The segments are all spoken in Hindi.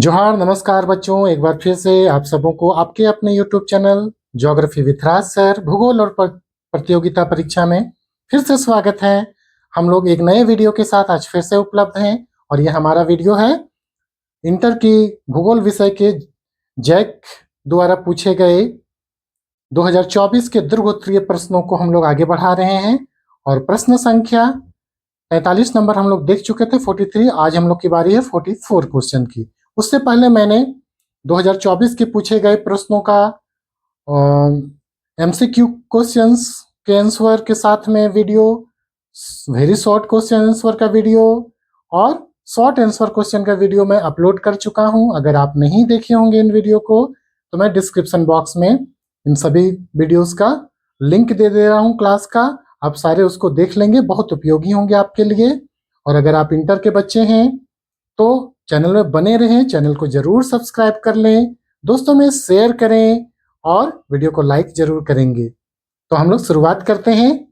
जोहार, नमस्कार बच्चों। एक बार फिर से आप सबों को आपके अपने YouTube channel geography with Raj sir भूगोल और प्रतियोगिता परीक्षा में फिर से स्वागत है। हम लोग एक नए वीडियो के साथ आज फिर से उपलब्ध हैं और यह हमारा वीडियो है इंटर की भूगोल विषय के जैक द्वारा पूछे गए 2024 के दीर्घोत्तरीय प्रश्नों को हम लोग आगे बढ़ा रहे हैं और प्रश्न संख्या 43 नंबर हम लोग देख चुके थे 43। आज हम लोग की बारी है 44 क्वेश्चन की। उससे पहले मैंने 2024 के पूछे गए प्रश्नों का एमसीक्यू क्वेश्चंस के आंसर के साथ में video, very short question answer का वीडियो और शॉर्ट आंसर क्वेश्चन का वीडियो मैं अपलोड कर चुका हूं। अगर आप नहीं देखे होंगे इन वीडियो को तो मैं डिस्क्रिप्शन बॉक्स में इन सभी वीडियोस का लिंक दे रहा हूं क्लास का। आप सारे उसको देख लेंगे, बहुत उपयोगी होंगे आपके लिए। और अगर आप इंटर के बच्चे हैं तो चैनल में बने रहें, चैनल को जरूर सब्सक्राइब कर लें, दोस्तों में शेयर करें और वीडियो को लाइक जरूर करेंगे। तो हम लोग शुरुआत करते हैं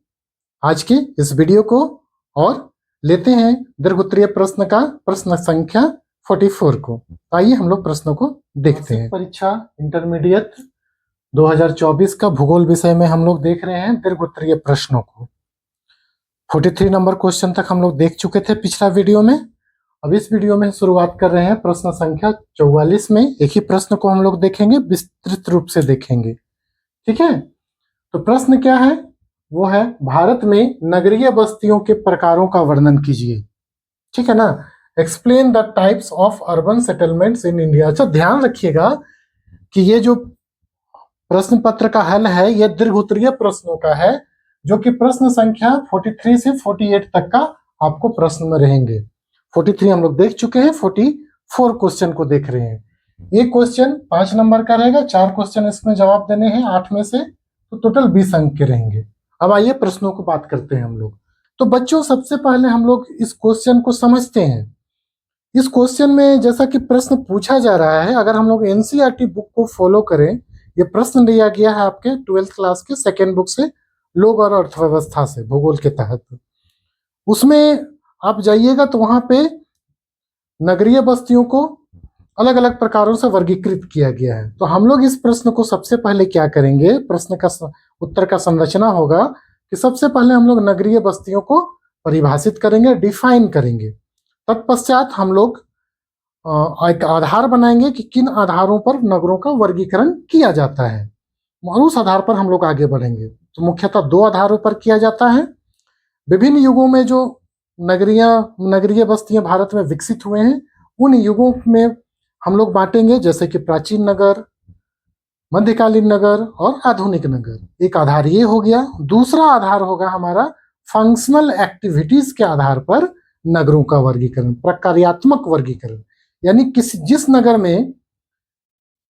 आज की इस वीडियो को और लेते हैं दीर्घोत्तरीय प्रश्न का प्रश्न संख्या 44 को। आइए हम लोग प्रश्नों को देखते हैं। परीक्षा इंटरमीडिएट 2024 का भूगोल विषय में हम लोग देख रहे हैं दीर्घोत्तरीय प्रश्नों को। 43 नंबर क्वेश्चन तक हम लोग देख चुके थे पिछला वीडियो में। अब इस वीडियो में शुरुआत कर रहे हैं प्रश्न संख्या 44 में। एक ही प्रश्न को हम लोग देखेंगे, विस्तृत रूप से देखेंगे, ठीक है। तो प्रश्न क्या है? वो है भारत में नगरीय बस्तियों के प्रकारों का वर्णन कीजिए, ठीक है ना। Explain the types of urban settlements in India. अच्छा ध्यान रखिएगा कि ये जो प्रश्न पत्र का हल है यह दीर्घोत्तरीय प्रश्नों का है, जो कि प्रश्न संख्या 43 से 48 तक का आपको प्रश्न में रहेंगे। 43 हम लोग देख चुके हैं, 44 क्वेश्चन को देख रहे हैं। एक क्वेश्चन 5 नंबर का रहेगा, 4 क्वेश्चन इसमें जवाब देने हैं 8 में से, तो टोटल 20 अंक के रहेंगे। अब आइए प्रश्नों को बात करते हैं हम लोग। तो बच्चों सबसे पहले हम लोग इस क्वेश्चन को समझते हैं। इस क्वेश्चन में जैसा कि प्रश्न पूछा जा रहा है, अगर हम लोग एनसीईआरटी बुक को फॉलो करें, ये प्रश्न लिया गया है आपके 12th क्लास के सेकेंड बुक से, लोक और अर्थव्यवस्था से, भूगोल के तहत। उसमें आप जाइएगा तो वहां पे नगरीय बस्तियों को अलग अलग प्रकारों से वर्गीकृत किया गया है। तो हम लोग इस प्रश्न को सबसे पहले क्या करेंगे, प्रश्न का उत्तर का संरचना होगा कि सबसे पहले हम लोग नगरीय बस्तियों को परिभाषित करेंगे, डिफाइन करेंगे। तत्पश्चात हम लोग एक आधार बनाएंगे कि किन आधारों पर नगरों का वर्गीकरण किया जाता है, और उस आधार पर हम लोग आगे बढ़ेंगे। तो मुख्यतः 2 आधारों पर किया जाता है। विभिन्न युगों में जो नगरीय बस्तियां भारत में विकसित हुए हैं, उन युगों में हम लोग बांटेंगे, जैसे कि प्राचीन नगर, मध्यकालीन नगर और आधुनिक नगर। एक आधार ये हो गया। दूसरा आधार होगा हमारा फंक्शनल एक्टिविटीज के आधार पर नगरों का वर्गीकरण, प्रकार्यात्मक वर्गीकरण। यानी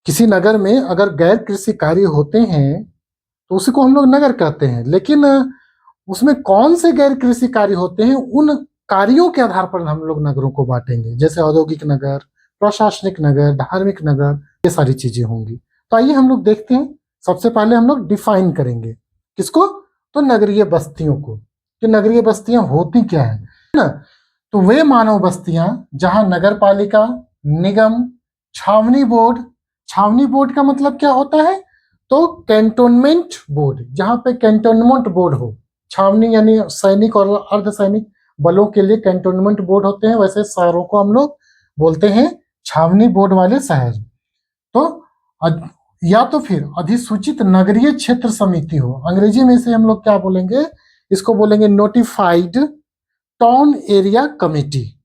किसी नगर में अगर गैर कृषि कार्य होते हैं तो उसी को हम लोग नगर कहते हैं, लेकिन उसमें कौन से गैर कृषि कार्य होते हैं उन कार्यों के आधार पर हम लोग नगरों को बांटेंगे, जैसे औद्योगिक नगर, प्रशासनिक नगर, धार्मिक नगर, ये सारी चीजें होंगी। तो आइए हम लोग देखते हैं। सबसे पहले हम लोग डिफाइन करेंगे किसको, तो नगरीय बस्तियों को, कि नगरीय बस्तियां होती क्या है ना। तो वे मानव बस्तियां जहां नगर पालिका, निगम, छावनी बोर्ड का मतलब क्या होता है, तो कैंटोनमेंट बोर्ड, जहां पे कैंटोनमेंट बोर्ड हो। छावनी यानी सैनिक और अर्धसैनिक बलों के लिए कैंटोनमेंट बोर्ड होते हैं, वैसे शहरों को हम लोग बोलते हैं छावनी बोर्ड वाले शहर। तो या तो फिर अधिसूचित नगरीय क्षेत्र समिति हो, अंग्रेजी में इसे हम लोग क्या बोलेंगे, इसको बोलेंगे notified town area committee.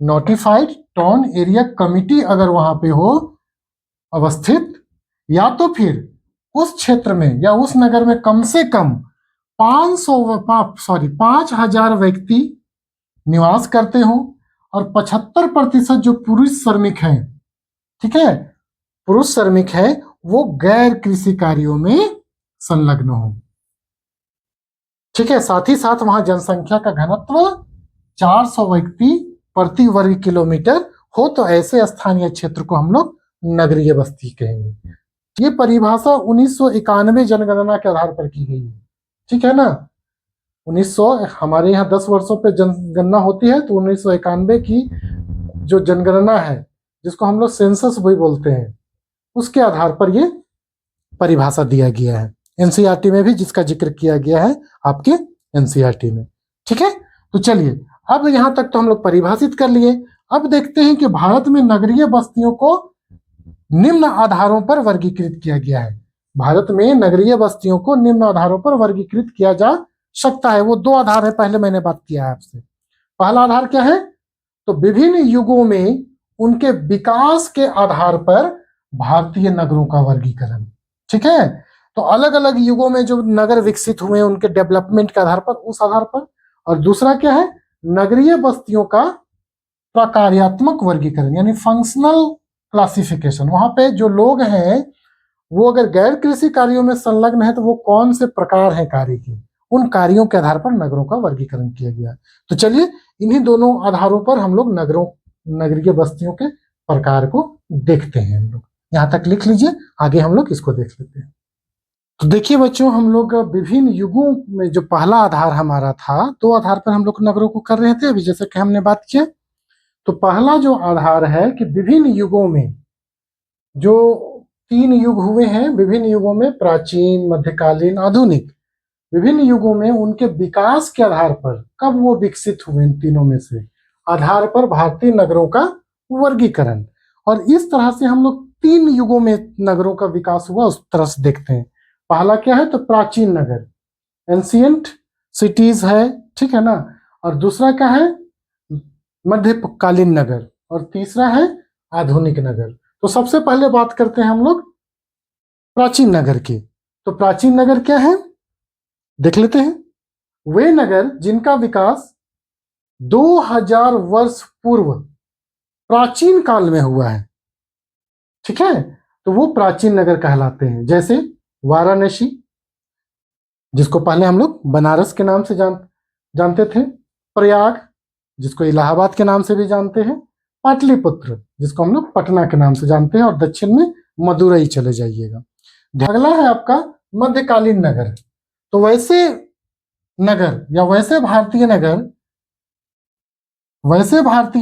Notified town area committee अगर वहां पे हो अवस्थित, या तो फिर उस क्षेत्र में या उस नगर में कम से कम 5,000 व्यक्ति निवास करते हो और 75% जो पुरुष श्रमिक हैं, ठीक है, पुरुष श्रमिक है, वो गैर कृषि कार्यों में संलग्न हो, ठीक है। साथ ही साथ वहां जनसंख्या का घनत्व 400 व्यक्ति प्रति वर्ग किलोमीटर हो, तो ऐसे स्थानीय क्षेत्र को हम लोग नगरीय बस्ती कहेंगे। ये परिभाषा 1991 जनगणना के आधार पर की गई है, ठीक है ना। 1900 हमारे यहाँ 10 वर्षों पे जनगणना होती है, तो 1991 की जो जनगणना है, जिसको हम लोग सेंसस भी बोलते हैं, उसके आधार पर ये परिभाषा दिया गया है एनसीईआरटी में भी, जिसका जिक्र किया गया है आपके एनसीईआरटी में। ठीक है, तो चलिए अब यहां तक तो हम लोग परिभाषित कर लिए। अब देखते हैं कि भारत में नगरीय बस्तियों को निम्न आधारों पर वर्गीकृत किया गया है। भारत में नगरीय बस्तियों को निम्न आधारों पर वर्गीकृत किया जा सकता है। वो दो आधार है, पहले मैंने बात किया है आपसे। पहला आधार क्या है, तो विभिन्न युगों में उनके विकास के आधार पर भारतीय नगरों का वर्गीकरण। ठीक है, तो अलग अलग युगों में जो नगर विकसित हुए उनके डेवलपमेंट के आधार पर, उस आधार पर। और दूसरा क्या है, नगरीय बस्तियों का प्रकार्यात्मक वर्गीकरण, यानी फंक्शनल क्लासिफिकेशन। वहां पे जो लोग हैं वो अगर गैर कृषि कार्यों में संलग्न है तो वो कौन से प्रकार हैं कार्य के, उन कार्यों के आधार पर नगरों का वर्गीकरण किया गया। तो चलिए इन्हीं दोनों आधारों पर हम लोग नगरीय बस्तियों के प्रकार को देखते हैं। हम लोग यहाँ तक लिख लीजिए, आगे हम लोग इसको देख लेते हैं। तो देखिए बच्चों, हम लोग विभिन्न युगों में जो पहला आधार हमारा था, दो आधार पर हम लोग नगरों को कर रहे थे अभी, जैसे कि हमने बात किया। तो पहला जो आधार है कि विभिन्न युगों में, जो 3 युग हुए हैं विभिन्न युगों में, प्राचीन, मध्यकालीन, आधुनिक, विभिन्न युगों में उनके विकास के आधार पर, कब वो विकसित हुए इन तीनों में से, आधार पर भारतीय नगरों का वर्गीकरण। और इस तरह से हम लोग 3 युगों में नगरों का विकास हुआ उस तरह से देखते हैं। पहला क्या है, तो प्राचीन नगर, एंशियंट सिटीज है, ठीक है ना। और दूसरा क्या है, मध्यकालीन नगर, और तीसरा है आधुनिक नगर। तो सबसे पहले बात करते हैं हम लोग प्राचीन नगर की। तो प्राचीन नगर क्या है, देख लेते हैं। वे नगर जिनका विकास 2000 वर्ष पूर्व प्राचीन काल में हुआ है, ठीक है, तो वो प्राचीन नगर कहलाते हैं। जैसे वाराणसी, जिसको पहले हम लोग बनारस के नाम से जानते थे, प्रयाग, जिसको इलाहाबाद के नाम से भी जानते हैं, पाटलिपुत्र, जिसको हम लोग पटना के नाम से जानते हैं, और दक्षिण में मदुरई चले जाइएगा। अगला है आपका मध्यकालीन नगर। तो वैसे नगर या वैसे भारतीय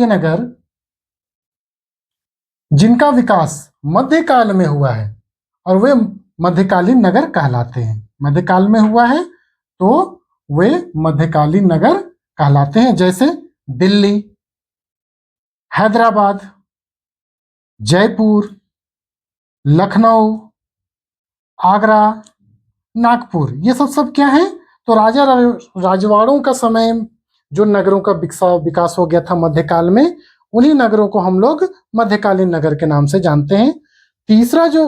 नगर जिनका विकास मध्यकाल में हुआ है, और वे मध्यकालीन नगर कहलाते हैं। मध्यकाल में हुआ है तो वे मध्यकालीन नगर कहलाते हैं। जैसे दिल्ली, हैदराबाद, जयपुर, लखनऊ, आगरा, नागपुर, ये सब क्या है, तो राजा राजवाड़ों का समय जो नगरों का विकास हो गया था मध्यकाल में, उन्हीं नगरों को हम लोग मध्यकालीन नगर के नाम से जानते हैं। तीसरा जो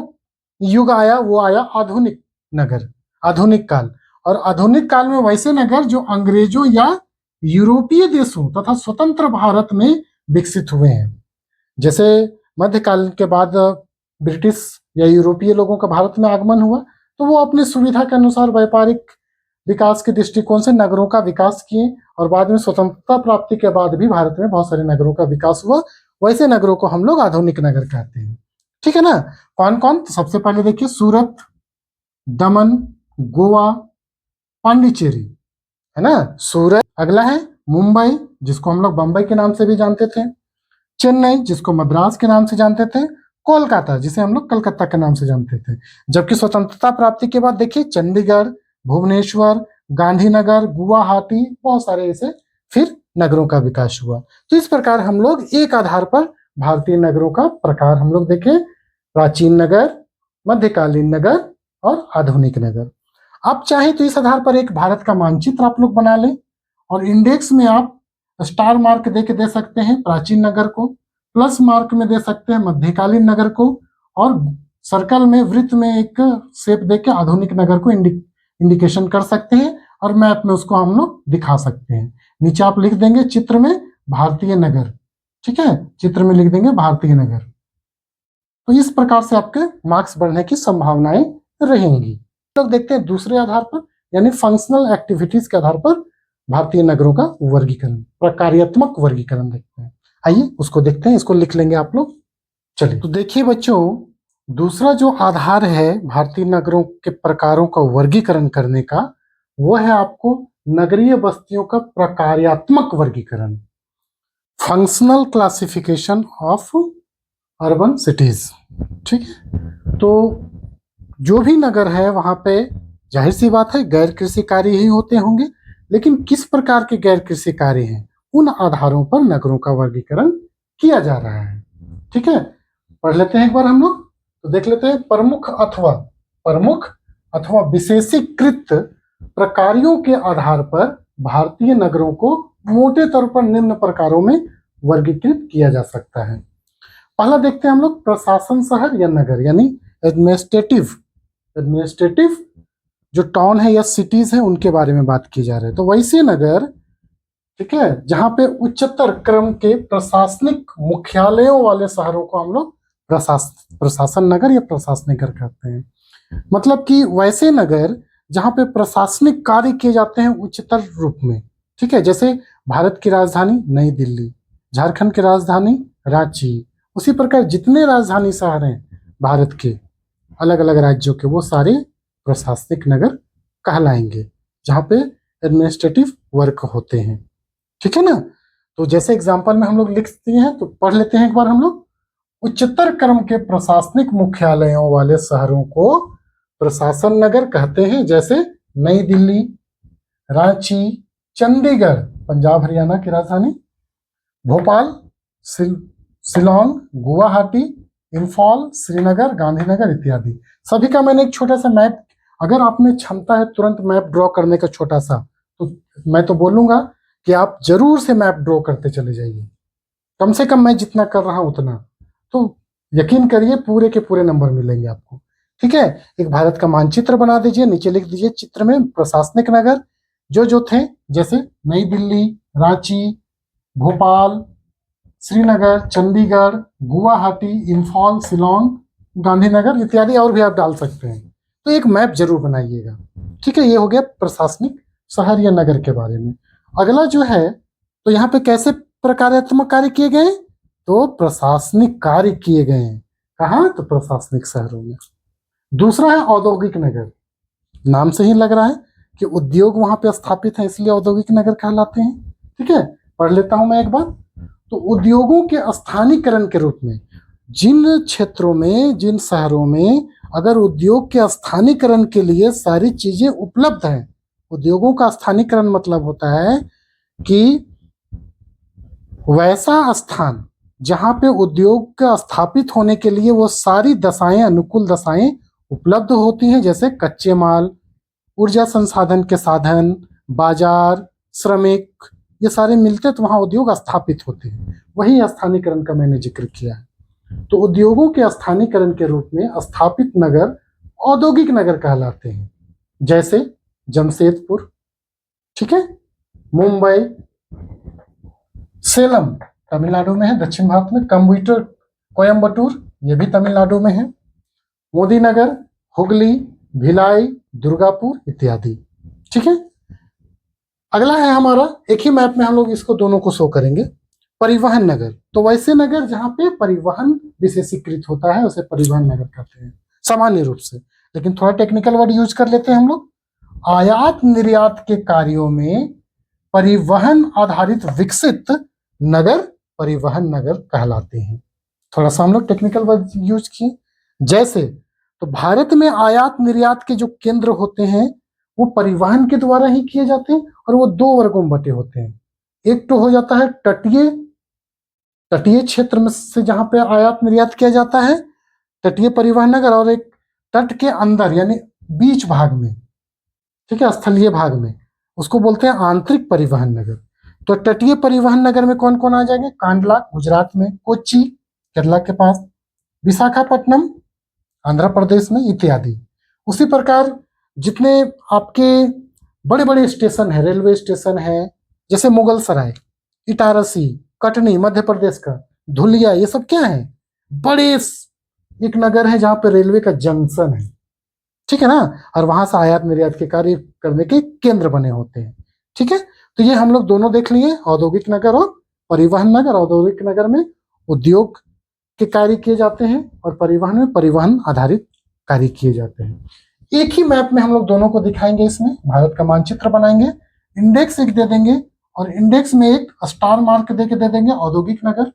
युग आया वो आया आधुनिक नगर, आधुनिक काल। और आधुनिक काल में वैसे नगर जो अंग्रेजों या यूरोपीय देशों तथा स्वतंत्र भारत में विकसित हुए हैं। जैसे मध्यकाल के बाद ब्रिटिश या यूरोपीय लोगों का भारत में आगमन हुआ, तो वो अपनी सुविधा के अनुसार व्यापारिक विकास के दृष्टिकोण से नगरों का विकास किए, और बाद में स्वतंत्रता प्राप्ति के बाद भी भारत में बहुत सारे नगरों का विकास हुआ। वैसे नगरों को हम लोग आधुनिक नगर कहते हैं, ठीक है ना। कौन कौन, तो सबसे पहले देखिए सूरत, दमन, गोवा, पांडिचेरी, है ना, सूरत। अगला है मुंबई, जिसको हम लोग बंबई के नाम से भी जानते थे, चेन्नई, जिसको मद्रास के नाम से जानते थे, कोलकाता, जिसे हम लोग कलकत्ता के नाम से जानते थे। जबकि स्वतंत्रता प्राप्ति के बाद देखिए चंडीगढ़, भुवनेश्वर, गांधीनगर, गुवाहाटी, बहुत सारे ऐसे फिर नगरों का विकास हुआ। तो इस प्रकार हम लोग एक आधार पर भारतीय नगरों का प्रकार हम लोग देखें, प्राचीन नगर, मध्यकालीन नगर और आधुनिक नगर। आप चाहे तो इस आधार पर एक भारत का मानचित्र आप लोग बना लें, और इंडेक्स में आप स्टार मार्क दे के दे सकते हैं प्राचीन नगर को, प्लस मार्क में दे सकते हैं मध्यकालीन नगर को, और सर्कल में वृत्त में एक शेप दे के आधुनिक नगर को इंडिकेशन कर सकते हैं, और मैप में उसको हम लोग दिखा सकते हैं। नीचे आप लिख देंगे चित्र में भारतीय नगर, ठीक है, चित्र में लिख देंगे भारतीय नगर। तो इस प्रकार से आपके मार्क्स बढ़ने की संभावनाएं रहेंगी। लोग देखते हैं दूसरे आधार पर, यानी फंक्शनल एक्टिविटीज के आधार पर भारतीय नगरों का वर्गीकरण, प्रकार्यात्मक वर्गीकरण देखते हैं। आइए उसको देखते हैं, इसको लिख लेंगे आप लोग। चलिए, तो देखिए बच्चों, दूसरा जो आधार है भारतीय नगरों के प्रकारों का वर्गीकरण करने का, वो है आपको नगरीय बस्तियों का प्रकार्यात्मक वर्गीकरण, functional classification of urban cities. ठीक है, तो जो भी नगर है वहां पे जाहिर सी बात है गैर कृषि कार्य ही होते होंगे, लेकिन किस प्रकार के गैर कृषि कार्य हैं उन आधारों पर नगरों का वर्गीकरण किया जा रहा है। ठीक है, पढ़ लेते हैं एक बार हम लोग, तो देख लेते हैं। प्रमुख अथवा विशेषीकृत प्रकारों के आधार पर भारतीय नगरों को मोटे तौर पर निम्न प्रकारों में वर्गीकृत किया जा सकता है। पहला देखते हैं हम लोग, प्रशासन शहर या नगर, यानी एडमिनिस्ट्रेटिव जो टाउन है या सिटीज है उनके बारे में बात की जा रही है। तो वैसे नगर, ठीक है, जहां पे उच्चतर क्रम के प्रशासनिक मुख्यालयों वाले शहरों को हम लोग प्रशासन नगर या प्रशासनिक नगर कहते हैं। मतलब कि वैसे नगर जहां पे प्रशासनिक कार्य किए जाते हैं उच्चतर रूप में। ठीक है, जैसे भारत की राजधानी नई दिल्ली, झारखंड की राजधानी रांची, उसी प्रकार जितने राजधानी शहर हैं भारत के अलग अलग राज्यों के, वो सारे प्रशासनिक नगर कहलाएंगे, जहां पे एडमिनिस्ट्रेटिव वर्क होते हैं। ठीक है ना, तो जैसे एग्जांपल में हम लोग लिखते हैं, तो पढ़ लेते हैं एक बार हम लोग। उच्चतर क्रम के प्रशासनिक मुख्यालयों वाले शहरों को प्रशासन नगर कहते हैं, जैसे नई दिल्ली, रांची, चंडीगढ़ पंजाब हरियाणा की राजधानी, भोपाल, शिलोंग, गुवाहाटी, इंफॉल, श्रीनगर, गांधीनगर इत्यादि। सभी का मैंने एक छोटा सा मैप, अगर आप में क्षमता है तुरंत मैप ड्रॉ करने का छोटा सा, तो मैं तो बोलूंगा कि आप जरूर से मैप ड्रॉ करते चले जाइए, कम से कम मैं जितना कर रहा हूं उतना, तो यकीन करिए पूरे के पूरे नंबर मिलेंगे आपको। ठीक है, एक भारत का मानचित्र बना दीजिए, नीचे लिख दीजिए चित्र में प्रशासनिक नगर जो जो थे, जैसे नई दिल्ली, रांची, भोपाल, श्रीनगर, चंडीगढ़, गुवाहाटी, इंफॉल, शिलोंग, गांधीनगर इत्यादि, और भी आप डाल सकते हैं। तो एक मैप जरूर बनाइएगा। ठीक है, ये हो गया प्रशासनिक शहर या नगर के बारे में। अगला जो है, तो यहाँ पे कैसे प्रकारात्मक कार्य किए गए, तो प्रशासनिक कार्य किए गए हैं। कहाँ, तो प्रशासनिक शहरों में। दूसरा है औद्योगिक नगर, नाम से ही लग रहा है कि उद्योग वहां पे स्थापित है, इसलिए औद्योगिक नगर कहलाते हैं। ठीक है, पढ़ लेता हूं मैं एक बार। तो उद्योगों के स्थानीकरण के रूप में जिन क्षेत्रों में, जिन शहरों में अगर उद्योग के स्थानीकरण के लिए सारी चीजें उपलब्ध हैं, उद्योगों का स्थानीकरण मतलब होता है कि वैसा स्थान जहां पे उद्योग का स्थापित होने के लिए वो सारी दशाएं, अनुकूल दशाएं उपलब्ध होती हैं, जैसे कच्चे माल, ऊर्जा संसाधन के साधन, बाजार, श्रमिक, ये सारे मिलते तो वहां उद्योग स्थापित होते हैं। वही स्थानीकरण का मैंने जिक्र किया है। तो उद्योगों के स्थानीकरण के रूप में स्थापित नगर औद्योगिक नगर कहलाते हैं, जैसे जमशेदपुर, ठीक है, मुंबई, सेलम तमिलनाडु में है, दक्षिण भारत में, कोयम्बटूर ये भी तमिलनाडु में है, मोदी नगर, हुगली, भिलाई, दुर्गापुर इत्यादि। ठीक है, अगला है हमारा, एक ही मैप में हम लोग इसको दोनों को शो करेंगे, परिवहन नगर। तो वैसे नगर जहां पे परिवहन विशेषीकृत होता है उसे परिवहन नगर कहते हैं सामान्य रूप से, लेकिन थोड़ा टेक्निकल वर्ड यूज कर लेते हैं हम लोग। आयात निर्यात के कार्यों में परिवहन आधारित विकसित नगर परिवहन नगर कहलाते हैं। थोड़ा सा हम लोग टेक्निकल वर्ड यूज किए, जैसे तो भारत में आयात निर्यात के जो केंद्र होते हैं वो परिवहन के द्वारा ही किए जाते हैं, और वो दो वर्गों में बटे होते हैं। एक तो हो जाता है तटीय क्षेत्र में से जहां पे आयात निर्यात किया जाता है, तटीय परिवहन नगर, और एक तट के अंदर यानी बीच भाग में, ठीक है, स्थलीय भाग में, उसको बोलते हैं आंतरिक परिवहन नगर। तो तटीय परिवहन नगर में कौन कौन आ जाएंगे, कांडला गुजरात में, कोच्चि केरला के पास, विशाखापट्टनम आंध्र प्रदेश में इत्यादि। उसी प्रकार जितने आपके बड़े बड़े स्टेशन है, रेलवे स्टेशन है, जैसे मुगल सराय, इटारसी, कटनी मध्य प्रदेश का, धुलिया, ये सब क्या है, बड़े एक नगर है जहां पर रेलवे का जंक्शन है, ठीक है ना, और वहां से आयात निर्यात के कार्य करने के केंद्र बने होते हैं। ठीक है, तो ये हम लोग दोनों देख लिए, औद्योगिक नगर और परिवहन नगर। औद्योगिक नगर में उद्योग के कार्य किए जाते हैं और परिवहन में परिवहन आधारित कार्य किए जाते हैं। एक ही मैप में हम लोग दोनों को दिखाएंगे, इसमें भारत का मानचित्र बनाएंगे, इंडेक्स एक दे देंगे और इंडेक्स में एक स्टार मार्क दे के दे देंगे औद्योगिक नगर,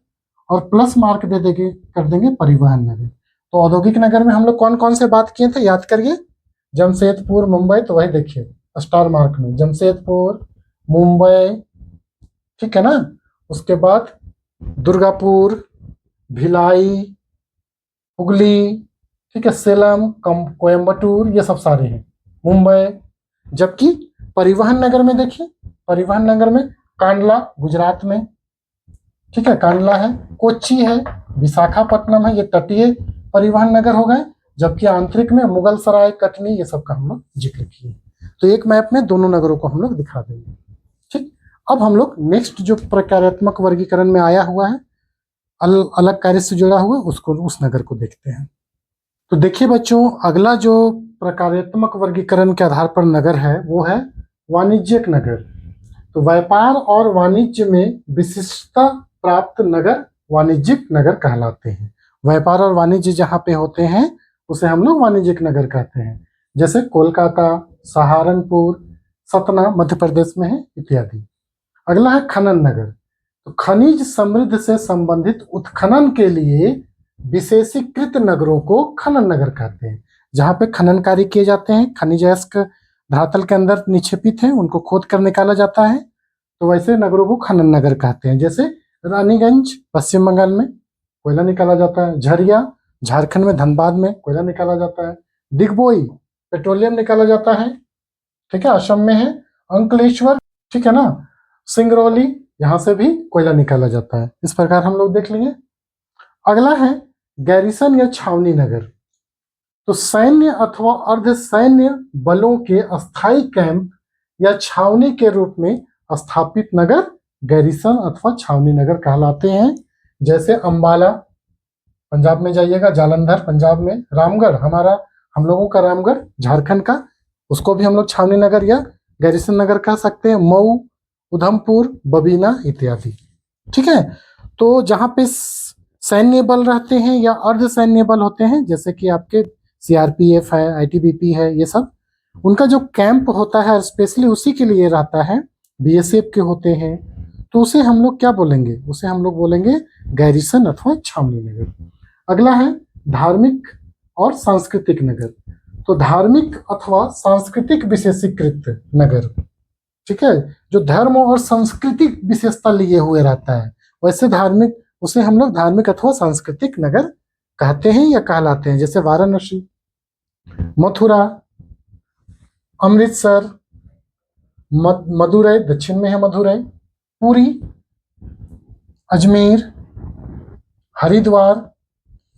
और प्लस मार्क दे देंगे, कर देंगे परिवहन नगर। तो औद्योगिक नगर में हम लोग कौन कौन से बात किए थे, याद करिए। जमशेदपुर, मुंबई, तो वही देखिए स्टार मार्क में जमशेदपुर, मुंबई, ठीक है ना। उसके बाद दुर्गापुर, भिलाई, हुगली, ठीक है, सेलम, कोयम्बटूर, ये सब सारे हैं मुंबई। जबकि परिवहन नगर में देखिए, परिवहन नगर में कांडला गुजरात में, ठीक है, कांडला है, कोच्चि है, विशाखापट्टनम है, ये तटीय परिवहन नगर हो गए। जबकि आंतरिक में मुगल सराय, कटनी, ये सब का हम लोग जिक्र किए। तो एक मैप में दोनों नगरों को हम लोग दिखा देंगे। ठीक, अब हम लोग नेक्स्ट जो प्रकार्यात्मक वर्गीकरण में आया हुआ है, अलग कार्य से जुड़ा हुआ, उसको, उस नगर को देखते हैं। तो देखिए बच्चों, अगला जो प्रकार्यात्मक वर्गीकरण के आधार पर नगर है वो है वाणिज्यिक नगर। तो व्यापार और वाणिज्य में विशिष्टता प्राप्त नगर वाणिज्यिक नगर कहलाते हैं। व्यापार और वाणिज्य जहाँ पे होते हैं उसे हम लोग वाणिज्यिक नगर कहते हैं। जैसे कोलकाता, सहारनपुर, सतना मध्य प्रदेश में है, इत्यादि। अगला है खनन नगर। तो खनिज समृद्ध से संबंधित उत्खनन के लिए विशेषीकृत नगरों को खनन नगर कहते हैं। जहाँ पे खनन कार्य किए जाते हैं, खनिज अयस्क धरातल के अंदर निक्षेपित हैं, उनको खोद कर निकाला जाता है, तो वैसे नगरों को खनन नगर कहते हैं। जैसे रानीगंज पश्चिम बंगाल में कोयला निकाला जाता है, झरिया झारखंड में धनबाद में कोयला निकाला जाता है, दिग्बोई पेट्रोलियम निकाला जाता है, ठीक है, असम में है, अंकलेश्वर, ठीक है ना, सिंगरौली, यहाँ से भी कोयला निकाला जाता है। इस प्रकार हम लोग देख लेंगे। अगला है गैरिसन या छावनी नगर। तो सैन्य अथवा अर्ध सैन्य बलों के अस्थायी कैंप या छावनी के रूप में स्थापित नगर गैरिसन अथवा छावनी नगर कहलाते हैं। जैसे अंबाला पंजाब में जाइएगा, जालंधर पंजाब में, रामगढ़ हमारा, हम लोगों का रामगढ़ झारखंड का, उसको भी हम लोग छावनी नगर या गैरिसन नगर कह सकते हैं। मऊ, उधमपुर, बबीना इत्यादि, ठीक है। तो जहाँ पे सैन्य बल रहते हैं या अर्ध सैन्य बल होते हैं, जैसे कि आपके सीआरपीएफ है, आईटीबीपी है, ये सब, उनका जो कैंप होता है स्पेशली उसी के लिए रहता है, बीएसएफ के होते हैं, तो उसे हम लोग क्या बोलेंगे, उसे हम लोग बोलेंगे गैरिसन अथवा छावनी नगर। अगला है धार्मिक और सांस्कृतिक नगर। तो धार्मिक अथवा सांस्कृतिक विशेषीकृत नगर, ठीक है, जो धर्म और सांस्कृतिक विशेषता लिए हुए रहता है, वैसे धार्मिक, उसे हम लोग धार्मिक अथवा सांस्कृतिक नगर कहते हैं या कहलाते हैं। जैसे वाराणसी, मथुरा, अमृतसर, मदुरई दक्षिण में है मदुरई, पुरी, अजमेर, हरिद्वार,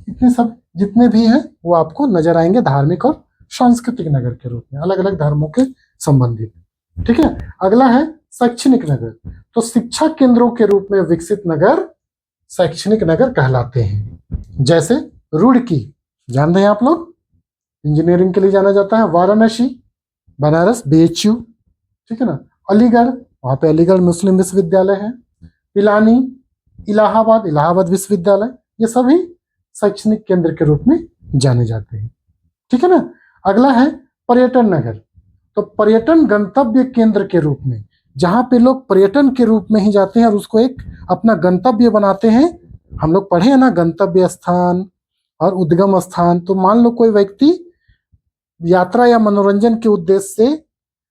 इतने सब जितने भी हैं वो आपको नजर आएंगे धार्मिक और सांस्कृतिक नगर के रूप में, अलग अलग धर्मों के संबंधित, ठीक है। अगला है शैक्षणिक नगर। तो शिक्षा केंद्रों के रूप में विकसित नगर शैक्षणिक नगर कहलाते हैं। जैसे रुड़की, जानते हैं आप लोग, इंजीनियरिंग के लिए जाना जाता है। वाराणसी, बनारस बीएचयू, ठीक है ना। अलीगढ़, वहां पे अलीगढ़ मुस्लिम विश्वविद्यालय है। पिलानी, इलाहाबाद, इलाहाबाद विश्वविद्यालय, ये सभी शैक्षणिक केंद्र के रूप में जाने जाते हैं, ठीक है ना। अगला है पर्यटन नगर। तो पर्यटन गंतव्य केंद्र के रूप में, जहां पे लोग पर्यटन के रूप में ही जाते हैं और उसको एक अपना गंतव्य बनाते हैं। हम लोग पढ़े हैं ना, गंतव्य स्थान और उद्गम स्थान। तो मान लो कोई व्यक्ति यात्रा या मनोरंजन के उद्देश्य से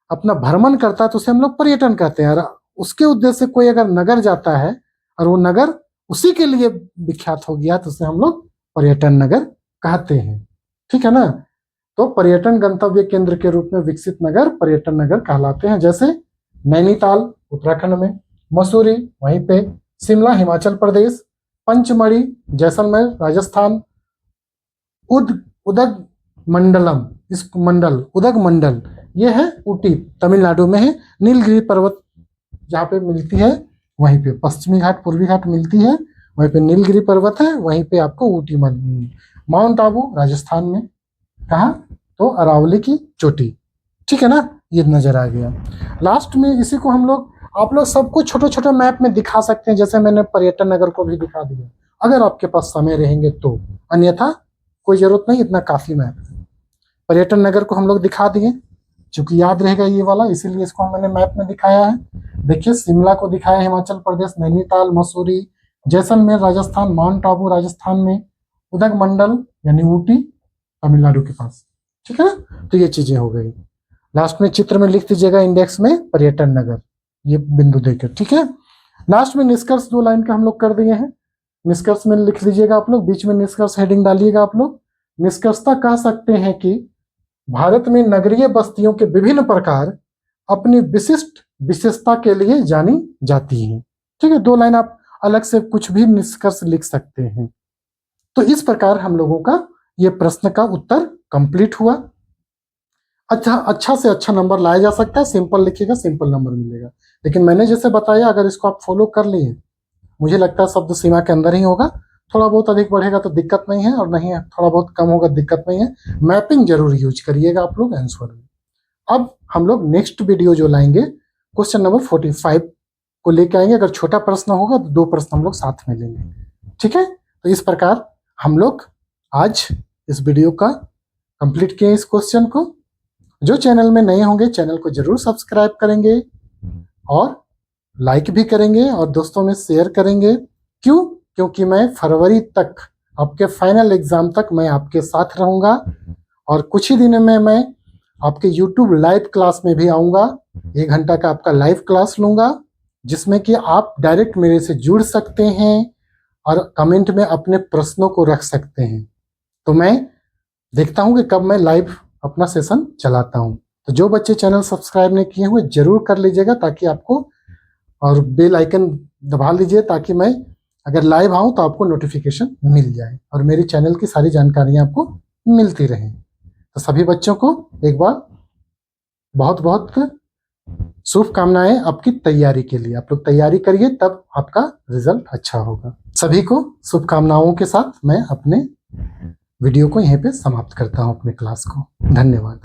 अपना भ्रमण करता है तो उसे हम लोग पर्यटन कहते हैं। और उसके उद्देश्य से कोई अगर नगर जाता है और वो नगर उसी के लिए विख्यात हो गया तो उसे हम लोग पर्यटन नगर कहते हैं, ठीक है ना। तो पर्यटन गंतव्य केंद्र के रूप में विकसित नगर पर्यटन नगर कहलाते हैं। जैसे नैनीताल उत्तराखंड में, मसूरी वहीं पे, शिमला हिमाचल प्रदेश, पंचमढ़ी जैसलमेर राजस्थान, उदग मंडलम, इस मंडल उदग मंडल ये है ऊटी तमिलनाडु में है। नीलगिरी पर्वत जहाँ पे मिलती है वहीं पे पश्चिमी घाट पूर्वी घाट मिलती है, वहीं पे नीलगिरी पर्वत है, वहीं पे आपको ऊटी माउंट आबू राजस्थान में, कहा तो अरावली की चोटी, ठीक है ना, ये नजर आ गया। लास्ट में इसी को हम लोग, आप लोग सबको छोटे छोटे मैप में दिखा सकते हैं, जैसे मैंने पर्यटन नगर को भी दिखा दिया अगर आपके पास समय रहेंगे तो, अन्यथा कोई जरूरत नहीं, इतना काफी मैप है। पर्यटन नगर को हम लोग दिखा दिए, चूंकि याद रहेगा ये वाला इसीलिए इसको मैंने मैप में दिखाया है। देखिए शिमला को दिखाया हिमाचल प्रदेश, नैनीताल, मसूरी, जैसलमेर राजस्थान, माउंट आबू राजस्थान में, उदगमंडल यानी ऊटी तमिलनाडु के पास। ठीक है ना, तो ये चीजें हो गई। लास्ट में चित्र में लिख दीजिएगा इंडेक्स में पर्यटन नगर, ये बिंदु देकर। ठीक है, लास्ट में निष्कर्ष 2 लाइन का हम लोग कर दिए हैं। निष्कर्ष में लिख लीजिएगा आप लोग, बीच में निष्कर्ष हेडिंग डालिएगा आप लोग। निष्कर्षता कह सकते हैं कि भारत में नगरीय बस्तियों के विभिन्न प्रकार अपनी विशिष्ट विशेषता के लिए जानी जाती हैं। ठीक है, 2 लाइन आप अलग से कुछ भी निष्कर्ष लिख सकते हैं। तो इस प्रकार हम लोगों का ये प्रश्न का उत्तर कंप्लीट हुआ। अच्छा से अच्छा नंबर लाया जा सकता है, सिंपल लिखिएगा सिंपल नंबर मिलेगा। लेकिन मैंने जैसे बताया, अगर इसको आप फॉलो कर लिए, मुझे लगता है शब्द सीमा के अंदर ही होगा। थोड़ा बहुत अधिक बढ़ेगा तो दिक्कत नहीं है, और नहीं है थोड़ा बहुत कम होगा दिक्कत नहीं है। मैपिंग जरूर यूज करिएगा आप लोग आंसर में। अब हम लोग नेक्स्ट वीडियो जो लाएंगे क्वेश्चन नंबर 45 को लेके आएंगे। अगर छोटा प्रश्न होगा तो 2 प्रश्न हम लोग साथ में लेंगे। ठीक है, तो इस प्रकार हम लोग आज इस वीडियो का कंप्लीट किए इस क्वेश्चन को। जो चैनल में नए होंगे चैनल को जरूर सब्सक्राइब करेंगे और लाइक भी करेंगे और दोस्तों में शेयर करेंगे। क्यों? क्योंकि मैं फरवरी तक, आपके फाइनल एग्जाम तक मैं आपके साथ रहूंगा, और कुछ ही दिनों में मैं आपके YouTube लाइव क्लास में भी आऊंगा। 1 घंटा का आपका लाइव क्लास लूंगा, जिसमें कि आप डायरेक्ट मेरे से जुड़ सकते हैं और कमेंट में अपने प्रश्नों को रख सकते हैं। तो मैं देखता हूं कि कब मैं लाइव अपना सेशन चलाता हूं। तो जो बच्चे चैनल सब्सक्राइब नहीं किए हुए जरूर कर लीजिएगा, ताकि आपको, और बेल आइकन दबा लीजिए ताकि मैं अगर लाइव आऊं तो आपको नोटिफिकेशन मिल जाए और मेरी चैनल की सारी जानकारियां आपको मिलती रहें। तो सभी बच्चों को एक बार बहुत बहुत शुभकामनाएं आपकी तैयारी के लिए। आप लोग तैयारी करिए, तब आपका रिजल्ट अच्छा होगा। सभी को शुभकामनाओं के साथ मैं अपने वीडियो को यहीं पे समाप्त करता हूं, अपने क्लास को। धन्यवाद।